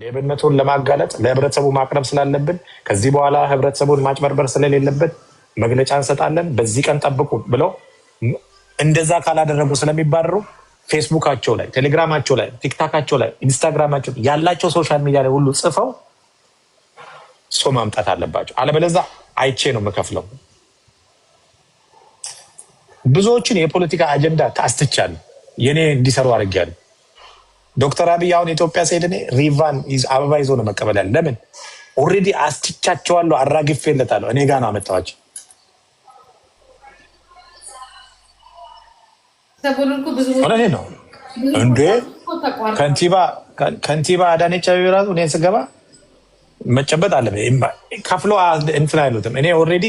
ሌብነቱን ለማጋለጥ ለህብረተሰቡ ማቅረብ ስላለብን ከዚህ በኋላ ህብረተሰቡን ማጭበርበር ስለሌለበት መግለጫ እንሰጣለን በዚህ ቀን ጠብቁ ብለው እንደዛ ካላደረጉ ስለሚባረሩ ፌስቡካቸው ላይ ቴሌግራማቸው ላይ ቲክታካቸው ላይ ኢንስታግራማቸው ያላቸው ሶሻል ሚዲያ ላይ ሁሉ ጽፈው ሰው ማምጣት አለባቸው። አለበለዚያ አይቼ ነው የምከፍለው። ብዙዎችን የፖለቲካ አጀንዳ ታስትቻለሁ የኔ እንዲሰሩ አድርጌያለሁ። ዶክተር አብይ አሁን ኢትዮጵያ ሲሄድ እኔ ሪቫን አበባ ይዞ ነው መቀበል ያለ። ለምን ኦልሬዲ አስቲቻቸዋለሁ፣ አራግፌለታለሁ። እኔ ጋር ነው አመጣኋቸው። እኔ ነው እንዴ ከንቲባ አዳነች አቤቤ ራሱ እኔ ስገባ መጨበጥ አለ ከፍሎ እንትን አይሉትም። እኔ ኦልሬዲ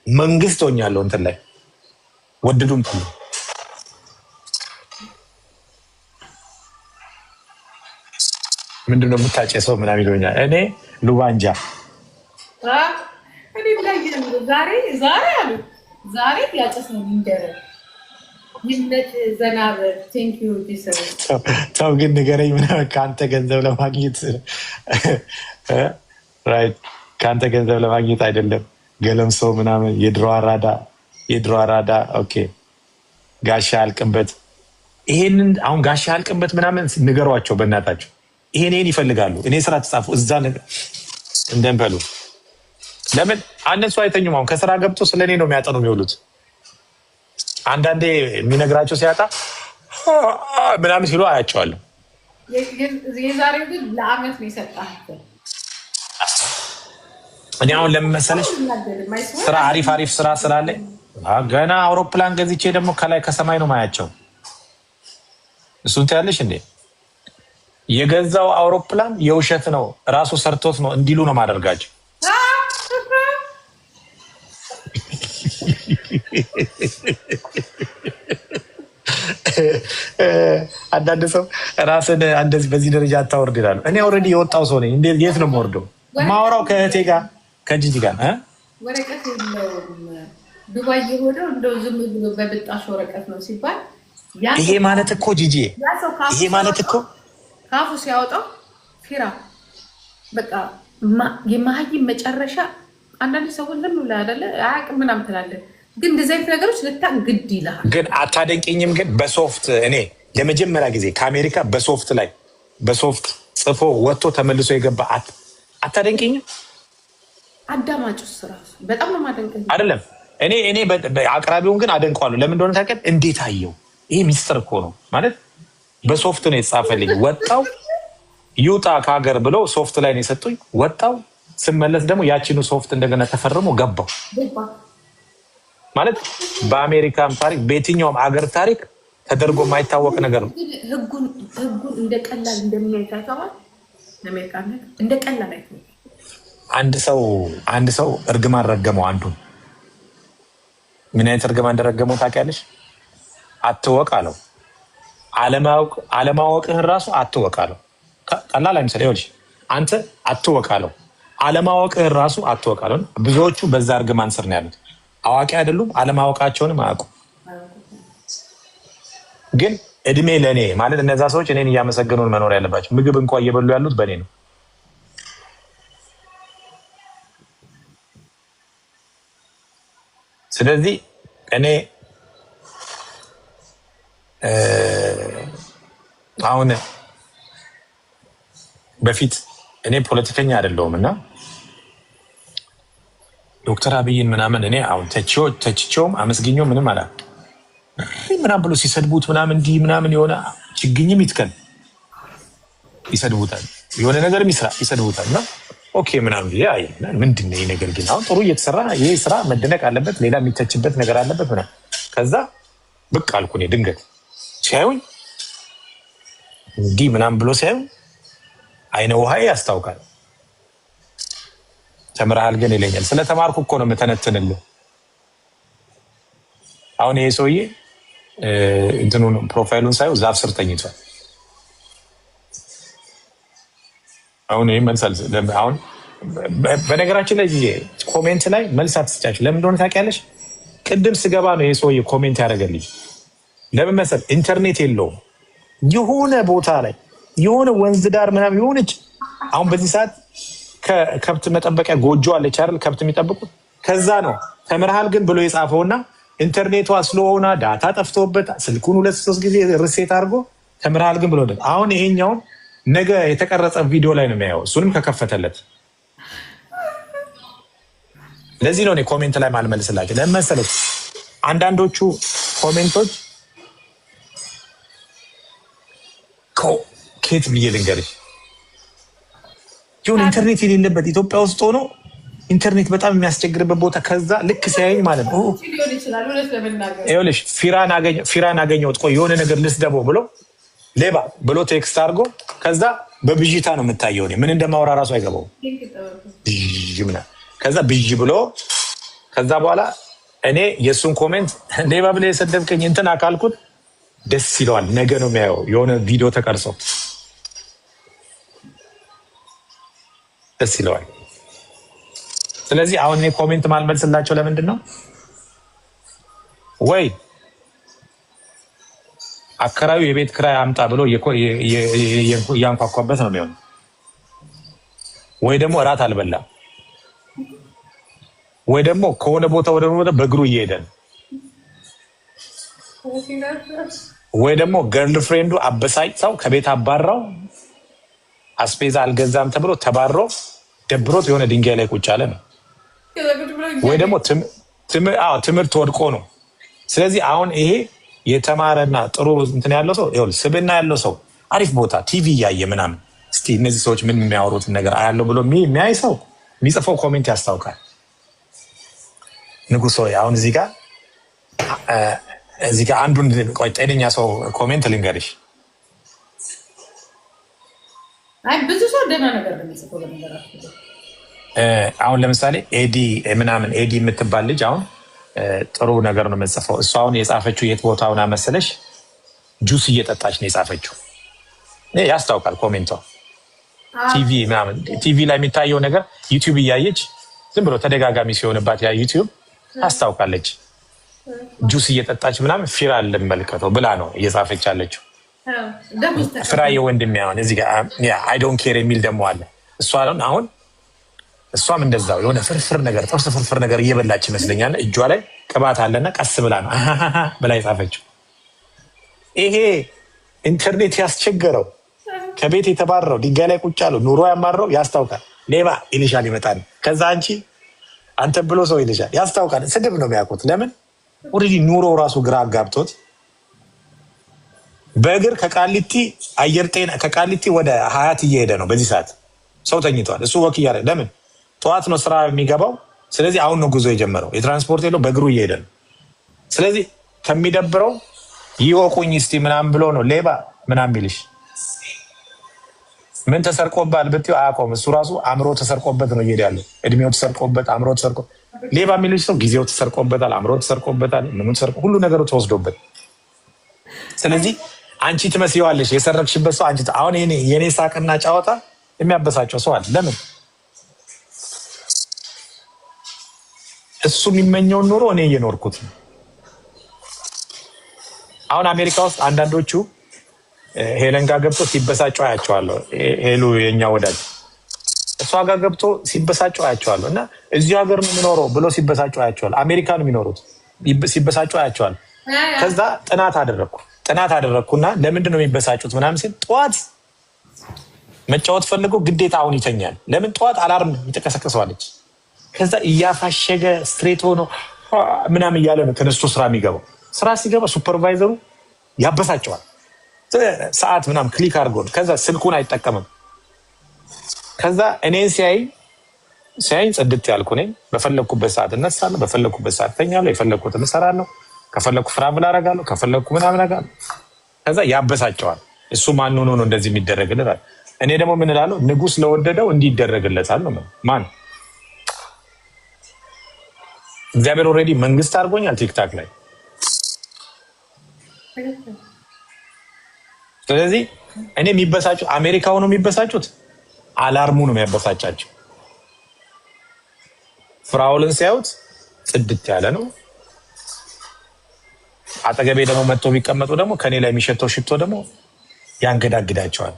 መንግስት ሆኛለሁ እንትን ላይ ወደዱም ሁሉ ምንድነው የምታጨሰው ምናምን ይሉኛል። እኔ ሉባንጃ እኔ ብላይ ዛሬ ያጨስ ነው እንደረ ይነት ዘናበ ቴንክ ዩ ዲሰር ታው ግን ንገረኝ ምናምን ከአንተ ገንዘብ ለማግኘት ራይት ከአንተ ገንዘብ ለማግኘት አይደለም። ገለምሶ ምናምን የድሮ አራዳ ኦኬ ጋሻ አልቅበት ይሄንን አሁን ጋሻ አልቅበት ምናምን ንገሯቸው በእናታቸው። ይሄን ይፈልጋሉ። እኔ ስራ ተጻፉ እዛ እንደንበሉ ለምን አነሱ አይተኙም? አሁን ከስራ ገብቶ ስለኔ ነው የሚያጠኑ የሚውሉት። አንዳንዴ የሚነግራቸው ሲያጣ ምናምን ሲሉ አያቸዋለሁ። የዛሬው ግን ለአመት ነው የሰጣህ። እኔ አሁን ለምን መሰለሽ ስራ አሪፍ ስራ ስላለኝ ገና አውሮፕላን ገዝቼ ደግሞ ከላይ ከሰማይ ነው ማያቸው። እሱን ታያለሽ እንዴ? የገዛው አውሮፕላን የውሸት ነው ራሱ ሰርቶት ነው እንዲሉ ነው ማደርጋቸው። አንዳንድ ሰው ራስን እንደዚህ በዚህ ደረጃ አታወርድ ይላሉ። እኔ ኦልሬዲ የወጣው ሰው ነኝ። እንዴት የት ነው የምወርደው? ማውራው ከእህቴ ጋር ከጂጂ ጋር ወረቀት የለውም። ዱባይ የሆነው እንደው ዝም ብሎ በብጣሽ ወረቀት ነው ሲባል ይሄ ማለት እኮ ጂጂ ይሄ ማለት እኮ ካፉ ሲያወጣው ፊራ በቃ የማህይም መጨረሻ። አንዳንድ ሰዎች ዝም ብለህ አይደለ አያውቅም ምናምን ትላለህ፣ ግን እንደዚህ አይነት ነገሮች ልታቅ ግድ ይልሃል። ግን አታደንቅኝም? ግን በሶፍት እኔ ለመጀመሪያ ጊዜ ከአሜሪካ በሶፍት ጽፎ ወጥቶ ተመልሶ የገባ አታደንቅኝም? አዳማጩስ ራሱ በጣም ነው ማደንቀኝ አይደለም። እኔ አቅራቢውን ግን አደንቀዋለሁ። ለምን እንደሆነ ታውቂያለሽ? እንዴት አየው? ይሄ ሚስጥር እኮ ነው ማለት በሶፍት ነው የተጻፈልኝ። ወጣው ይውጣ ከሀገር ብለው ሶፍት ላይ ነው የሰጡኝ። ወጣው ስመለስ ደግሞ ያቺኑ ሶፍት እንደገና ተፈርሞ ገባው ማለት በአሜሪካም ታሪክ በየትኛውም አገር ታሪክ ተደርጎ የማይታወቅ ነገር ነው። ህጉን እንደ ቀላል እንደሚያይታታው አሜሪካ እንደ ቀላል አይተው አንድ ሰው እርግማን ረገመው። አንዱን ምን አይነት እርግማን እንደረገመው ታውቂያለሽ? አትወቅ አለው። አለማወቅህን ራሱ አትወቅ አለው። ቀላል አይመስልም? ይኸውልሽ አንተ አትወቅ አለው። አለማወቅህን ራሱ አትወቅ አለው። ብዙዎቹ በዛ እርግማን ስር ነው ያሉት። አዋቂ አይደሉም፣ አለማወቃቸውንም አያውቁም። ግን እድሜ ለእኔ ማለት እነዛ ሰዎች እኔን እያመሰገኑን መኖር ያለባቸው። ምግብ እንኳን እየበሉ ያሉት በእኔ ነው። ስለዚህ እኔ አሁን በፊት እኔ ፖለቲከኛ አይደለሁም እና ዶክተር አብይን ምናምን እኔ አሁን ተችቼውም አመስግኘው ምንም አላ ምናምን ብሎ ሲሰድቡት ምናምን እንዲህ ምናምን የሆነ ችግኝም ይትከል ይሰድቡታል፣ የሆነ ነገርም ይስራ ይሰድቡታል። እና ኦኬ ምናምን ያ ምንድን ነው ይሄ ነገር? ግን አሁን ጥሩ እየተሰራ ይሄ ስራ መደነቅ አለበት፣ ሌላ የሚተችበት ነገር አለበት ምናምን። ከዛ ብቅ አልኩ እኔ ድንገት ሲያዩኝ እንዲህ ምናምን ብሎ ሲያዩኝ አይነ ውሃዬ ያስታውቃል። ተምረሃል ግን ይለኛል። ስለተማርኩ እኮ ነው የምተነትንልህ። አሁን ይሄ ሰውዬ እንትኑን ፕሮፋይሉን ሳየው ዛፍ ስር ተኝቷል። አሁን ይሄ መልስ አሁን በነገራችን ላይ ኮሜንት ላይ መልስ አትስጫቸው። ለምን እንደሆነ ታውቂያለሽ? ቅድም ስገባ ነው ይሄ ሰውዬ ኮሜንት ያደረገልኝ። ለምን መሰል ኢንተርኔት የለውም። የሆነ ቦታ ላይ የሆነ ወንዝ ዳር ምናምን የሆነች አሁን በዚህ ሰዓት ከከብት መጠበቂያ ጎጆ አለች አይደል? ከብት የሚጠብቁት ከዛ ነው። ተምርሃል ግን ብሎ የጻፈውና ኢንተርኔቷ ስለሆነ ዳታ ጠፍቶበት ስልኩን 2-3 ጊዜ ሪሴት አድርጎ ተምርሃል ግን ብሎ አሁን ይሄኛውን ነገ የተቀረጸ ቪዲዮ ላይ ነው የሚያየው። እሱንም ከከፈተለት ለዚህ ነው እኔ ኮሜንት ላይ ማልመልስላቸው። ለምን መሰለሽ? አንዳንዶቹ ኮሜንቶች ኬት ብዬ ልንገርሽ፣ ይሁን ኢንተርኔት የሌለበት ኢትዮጵያ ውስጥ ሆኖ ኢንተርኔት በጣም የሚያስቸግርበት ቦታ ከዛ ልክ ሲያየኝ ማለት ነው ይኸውልሽ ፊራን አገኘሁት ቆይ የሆነ ነገር ልስደበው ብሎ ሌባ ብሎ ቴክስት አድርጎ ከዛ በብዥታ ነው የምታየው። ምን እንደማወራ ራሱ አይገባውም። ከዛ ብዥ ብሎ ከዛ በኋላ እኔ የእሱን ኮሜንት ሌባ ብለህ የሰደብከኝ እንትን አካልኩት ደስ ይለዋል። ነገ ነው የሚያየው የሆነ ቪዲዮ ተቀርጾ ደስ ይለዋል። ስለዚህ አሁን እኔ ኮሜንት ማልመልስላቸው ለምንድን ነው? ወይ አከራዩ የቤት ክራይ አምጣ ብሎ እያንኳኳበት ነው የሚሆነው፣ ወይ ደግሞ እራት አልበላም፣ ወይ ደግሞ ከሆነ ቦታ ወደ ቦታ በእግሩ እየሄደ ነው፣ ወይ ደግሞ ገርል ፍሬንዱ አበሳጭታው ከቤት አባራው አስፔዛ አልገዛም ተብሎ ተባሮ ደብሮት የሆነ ድንጋይ ላይ ቁጭ አለ ነው፣ ወይ ደግሞ ትምህርት ወድቆ ነው። ስለዚህ አሁን ይሄ የተማረና ጥሩ እንትን ያለው ሰው ይኸውልህ ስብዕና ያለው ሰው አሪፍ ቦታ ቲቪ እያየ ምናምን እስቲ እነዚህ ሰዎች ምን የሚያወሩትን ነገር አያለው ብሎ የሚያይ ሰው የሚጽፈው ኮሜንት ያስታውቃል። ንጉሶ አሁን እዚህ ጋር አንዱን ቆይ ጤነኛ ሰው ኮሜንት ልንገርሽ። አይ ብዙ ሰው ደህና ነገር እንደሚጽፈው ለነገራችሁ አሁን ለምሳሌ ኤዲ ምናምን ኤዲ የምትባል ልጅ አሁን ጥሩ ነገር ነው የምትጽፈው። እሷ አሁን የጻፈችው የት ቦታውን መሰለሽ? ጁስ እየጠጣች ነው የጻፈችው። ያስታውቃል ኮሜንቷ። ቲቪ ምናምን ቲቪ ላይ የሚታየው ነገር ዩቲዩብ እያየች ዝም ብሎ ተደጋጋሚ ሲሆንባት ያ ዩቲዩብ ታስታውቃለች። ጁስ እየጠጣች ምናምን ፊራ ልመልከተው ብላ ነው እየጻፈች ያለችው። ፍራዬ ወንድሜ አሁን እዚህ ጋር አይ ዶንት ኬር የሚል ደግሞ አለ። እሷ አሁን እሷም እንደዛው የሆነ ፍርፍር ነገር ጥርስ ፍርፍር ነገር እየበላች ይመስለኛል። እጇ ላይ ቅባት አለና ቀስ ብላ ነው ብላ የጻፈችው። ይሄ ኢንተርኔት ያስቸገረው ከቤት የተባረረው ድንጋይ ላይ ቁጭ ያለው ኑሮ ያማረው ያስታውቃል። ሌባ ይልሻል ይመጣል። ከዛ አንተ ብሎ ሰው ይልሻል ያስታውቃል። ስድብ ነው የሚያውቁት። ለምን ኦልሬዲ ኑሮ ራሱ ግራ አጋብቶት በእግር ከቃሊቲ አየር ጤና ከቃሊቲ ወደ ሀያት እየሄደ ነው። በዚህ ሰዓት ሰው ተኝቷል። እሱ ወክ እያለ ለምን ጠዋት ነው ስራ የሚገባው። ስለዚህ አሁን ነው ጉዞ የጀመረው። የትራንስፖርት የለው በእግሩ እየሄደ ነው። ስለዚህ ከሚደብረው ይወቁኝ እስቲ ምናምን ብሎ ነው ሌባ ምናምን ቢልሽ ምን ተሰርቆባል ብትይው አያውቀውም። እሱ ራሱ አእምሮ ተሰርቆበት ነው እየሄደ ያለው። እድሜው ተሰርቆበት፣ አእምሮ ተሰርቆ ሌባ የሚልሽ ሰው ጊዜው ተሰርቆበታል፣ አእምሮ ተሰርቆበታል፣ ምኑ ተሰርቆ ሁሉ ነገሩ ተወስዶበት። ስለዚህ አንቺ ትመስይዋለሽ የሰረቅሽበት ሰው አንቺ። አሁን የኔ ሳቅና ጨዋታ የሚያበሳጨው ሰው አለ። ለምን እሱ የሚመኘውን ኑሮ እኔ እየኖርኩት ነው። አሁን አሜሪካ ውስጥ አንዳንዶቹ ሄለን ጋር ገብቶ ሲበሳጩ አያቸዋለሁ። ሄሉ የኛ ወዳጅ እሷ ጋር ገብቶ ሲበሳጩ አያቸዋለሁ። እና እዚህ ሀገር ነው የሚኖረው ብሎ ሲበሳጩ አያቸዋለሁ። አሜሪካ ነው የሚኖሩት ሲበሳጩ አያቸዋለሁ። ከዛ ጥናት አደረግኩና ለምንድን ነው የሚበሳጩት ምናምን ሲል ጠዋት መጫወት ፈልገው ግዴታ አሁን ይተኛል። ለምን ጠዋት አላርም ይተቀሰቅሰዋለች። ከዛ እያፋሸገ ስትሬት ሆኖ ምናምን እያለ ነው ተነስቶ ስራ የሚገባው። ስራ ሲገባ ሱፐርቫይዘሩ ያበሳጨዋል። ሰዓት ምናምን ክሊክ አድርጎ ነው። ከዛ ስልኩን አይጠቀምም። ከዛ እኔን ሲያይ ጽድት ያልኩ ነኝ። በፈለግኩበት ሰዓት እነሳለሁ፣ በፈለግኩበት ሰዓት እተኛለሁ፣ የፈለግኩትን እሰራለሁ፣ ከፈለግኩ ፍራብል አደርጋለሁ፣ ከፈለግኩ ምናምን አደርጋለሁ። ከዛ ያበሳጨዋል። እሱ ማን ሆኖ ነው እንደዚህ የሚደረግለት? እኔ ደግሞ ምን እላለሁ? ንጉስ ለወደደው እንዲህ ይደረግለታል ነው። ማን እግዚአብሔር ኦልሬዲ መንግስት አድርጎኛል ቲክታክ ላይ። ስለዚህ እኔ የሚበሳጩት አሜሪካ ሆነው የሚበሳጩት አላርሙ ነው የሚያበሳጫቸው። ፍራውልን ሲያዩት ጽድት ያለ ነው። አጠገቤ ደግሞ መጥቶ ቢቀመጡ ደግሞ ከኔ ላይ የሚሸተው ሽቶ ደግሞ ያንገዳግዳቸዋል።